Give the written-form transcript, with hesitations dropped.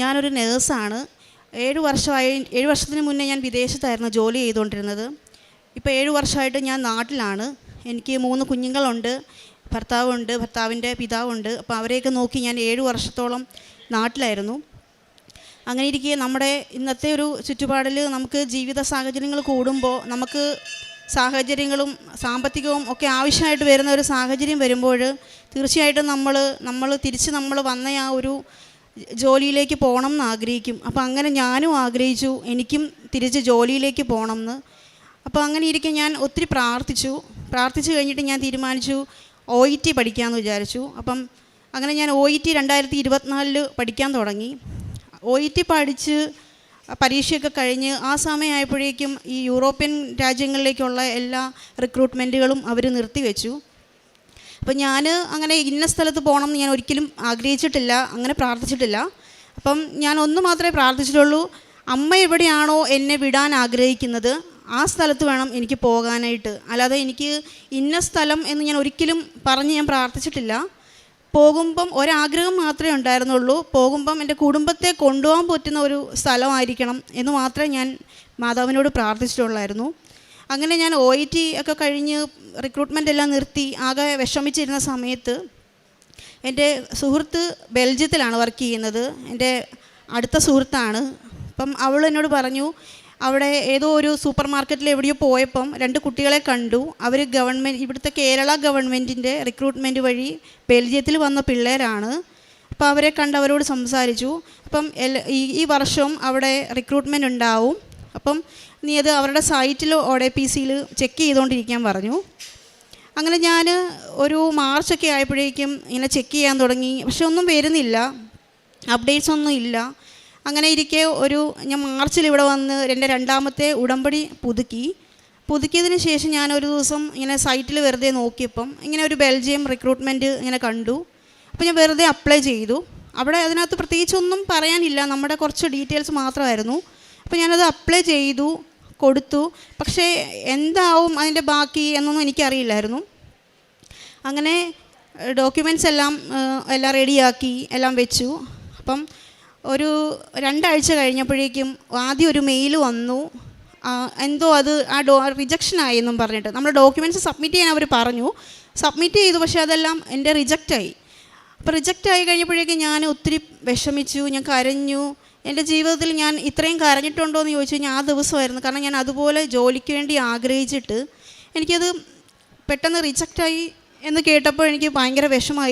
ഞാനൊരു നേഴ്സാണ്. 7 വർഷത്തിന് മുന്നേ ഞാൻ വിദേശത്തായിരുന്നു ജോലി ചെയ്തുകൊണ്ടിരുന്നത്. ഇപ്പോൾ 7 വർഷമായിട്ട് ഞാൻ നാട്ടിലാണ്. എനിക്ക് 3 കുഞ്ഞുങ്ങളുണ്ട്, ഭർത്താവുണ്ട്, ഭർത്താവിൻ്റെ പിതാവുണ്ട്. അപ്പോൾ അവരെയൊക്കെ നോക്കി ഞാൻ 7 വർഷത്തോളം നാട്ടിലായിരുന്നു. അങ്ങനെ ഇരിക്കെ നമ്മുടെ ഇന്നത്തെ ഒരു ചുറ്റുപാടിൽ നമുക്ക് ജീവിത സാഹചര്യങ്ങൾ കൂടുമ്പോൾ നമുക്ക് സാഹചര്യങ്ങളും സാമ്പത്തികവും ഒക്കെ ആവശ്യമായിട്ട് വരുന്ന ഒരു സാഹചര്യം വരുമ്പോൾ തീർച്ചയായിട്ടും നമ്മൾ തിരിച്ച് വന്ന ആ ഒരു ജോലിയിലേക്ക് പോകണം എന്ന് ആഗ്രഹിക്കും. അപ്പോൾ അങ്ങനെ ഞാനും ആഗ്രഹിച്ചു, എനിക്കും തിരിച്ച് ജോലിയിലേക്ക് പോകണം എന്ന്. അപ്പോൾ അങ്ങനെ ഇരിക്കെ ഞാൻ ഒത്തിരി പ്രാർത്ഥിച്ചു കഴിഞ്ഞിട്ട് ഞാൻ തീരുമാനിച്ചു OET പഠിക്കാമെന്ന് വിചാരിച്ചു. അപ്പം അങ്ങനെ ഞാൻ OET 2024 പഠിക്കാൻ തുടങ്ങി. OET പഠിച്ച് പരീക്ഷയൊക്കെ കഴിഞ്ഞ് ആ സമയമായപ്പോഴേക്കും ഈ യൂറോപ്യൻ രാജ്യങ്ങളിലേക്കുള്ള എല്ലാ റിക്രൂട്ട്മെൻറ്റുകളും അവർ നിർത്തിവെച്ചു. അപ്പം ഞാൻ അങ്ങനെ ഇന്ന സ്ഥലത്ത് പോകണം എന്ന് ഞാൻ ഒരിക്കലും ആഗ്രഹിച്ചിട്ടില്ല, അങ്ങനെ പ്രാർത്ഥിച്ചിട്ടില്ല. അപ്പം ഞാൻ ഒന്ന് മാത്രമേ പ്രാർത്ഥിച്ചിട്ടുള്ളൂ, അമ്മ എവിടെയാണോ എന്നെ വിടാൻ ആഗ്രഹിക്കുന്നത് ആ സ്ഥലത്ത് വേണം എനിക്ക് പോകാനായിട്ട്. അല്ലാതെ എനിക്ക് ഇന്ന സ്ഥലം എന്ന് ഞാൻ ഒരിക്കലും ഞാൻ പ്രാർത്ഥിച്ചിട്ടില്ല. പോകുമ്പം ഒരാഗ്രഹം മാത്രമേ ഉണ്ടായിരുന്നുള്ളൂ, പോകുമ്പം എൻ്റെ കുടുംബത്തെ കൊണ്ടുപോകാൻ പറ്റുന്ന ഒരു സ്ഥലമായിരിക്കണം എന്ന് മാത്രമേ ഞാൻ മാതാവിനോട് പ്രാർത്ഥിച്ചിട്ടുള്ളായിരുന്നു. അങ്ങനെ ഞാൻ OET ഒക്കെ കഴിഞ്ഞ് റിക്രൂട്ട്മെൻ്റ് എല്ലാം നിർത്തി ആകെ വിഷമിച്ചിരുന്ന സമയത്ത് എൻ്റെ സുഹൃത്ത് ബെൽജിയത്തിലാണ് വർക്ക് ചെയ്യുന്നത്, എൻ്റെ അടുത്ത സുഹൃത്താണ്. അപ്പം അവൾ എന്നോട് പറഞ്ഞു, അവിടെ ഏതോ ഒരു സൂപ്പർ മാർക്കറ്റിൽ എവിടെയോ പോയപ്പം 2 കുട്ടികളെ കണ്ടു. അവർ ഇവിടുത്തെ കേരള ഗവൺമെൻറ്റിൻ്റെ റിക്രൂട്ട്മെൻറ്റ് വഴി ബെൽജിയത്തിൽ വന്ന പിള്ളേരാണ്. അപ്പോൾ അവരെ കണ്ട് അവരോട് സംസാരിച്ചു. അപ്പം ഈ വർഷം അവിടെ റിക്രൂട്ട്മെൻറ്റ് ഉണ്ടാവും, അപ്പം നീ അത് അവരുടെ സൈറ്റിൽ ODPCയിൽ ചെക്ക് ചെയ്തുകൊണ്ടിരിക്കാൻ പറഞ്ഞു. അങ്ങനെ ഞാൻ ഒരു മാർച്ചൊക്കെ ആയപ്പോഴേക്കും ഇങ്ങനെ ചെക്ക് ചെയ്യാൻ തുടങ്ങി. പക്ഷെ ഒന്നും വരുന്നില്ല, അപ്ഡേറ്റ്സ് ഒന്നും ഇല്ല. അങ്ങനെ ഇരിക്കെ ഞാൻ മാർച്ചിൽ ഇവിടെ വന്ന് എൻ്റെ 2ാമത്തെ ഉടമ്പടി പുതുക്കിയതിന് ശേഷം ഞാൻ ഒരു ദിവസം ഇങ്ങനെ സൈറ്റിൽ വെറുതെ നോക്കിയപ്പം ഇങ്ങനെ ഒരു ബെൽജിയം റിക്രൂട്ട്മെൻറ്റ് ഇങ്ങനെ കണ്ടു. അപ്പോൾ ഞാൻ വെറുതെ അപ്ലൈ ചെയ്തു. അവിടെ അതിനകത്ത് പ്രത്യേകിച്ചൊന്നും പറയാനില്ല, നമ്മുടെ കുറച്ച് ഡീറ്റെയിൽസ് മാത്രമായിരുന്നു. അപ്പോൾ ഞാനത് അപ്ലൈ ചെയ്തു, കൊടുത്തു. പക്ഷേ എന്താവും അതിൻ്റെ ബാക്കി എന്നൊന്നും എനിക്കറിയില്ലായിരുന്നു. അങ്ങനെ ഡോക്യുമെൻറ്റ്സ് എല്ലാം റെഡിയാക്കി എല്ലാം വെച്ചു. അപ്പം ഒരു 2 ആഴ്ച കഴിഞ്ഞപ്പോഴേക്കും ആദ്യം ഒരു മെയിൽ വന്നു, എന്തോ അത് റിജക്ഷനായി എന്നും പറഞ്ഞിട്ട്. നമ്മൾ ഡോക്യുമെൻറ്റ്സ് സബ്മിറ്റ് ചെയ്യാൻ അവർ പറഞ്ഞു, സബ്മിറ്റ് ചെയ്തു. പക്ഷേ അതെല്ലാം എൻ്റെ റിജക്റ്റായി. അപ്പോൾ റിജക്റ്റായി കഴിഞ്ഞപ്പോഴേക്കും ഞാൻ ഒത്തിരി വിഷമിച്ചു, ഞാൻ കരഞ്ഞു. എൻ്റെ ജീവിതത്തിൽ ഞാൻ ഇത്രയും കരഞ്ഞിട്ടുണ്ടോ എന്ന് ചോദിച്ചു കഴിഞ്ഞാൽ ആ ദിവസമായിരുന്നു. കാരണം ഞാൻ അതുപോലെ ജോലിക്ക് വേണ്ടി ആഗ്രഹിച്ചിട്ട് എനിക്കത് പെട്ടെന്ന് റിജക്റ്റായി എന്ന് കേട്ടപ്പോൾ എനിക്ക് ഭയങ്കര വിഷമമായി.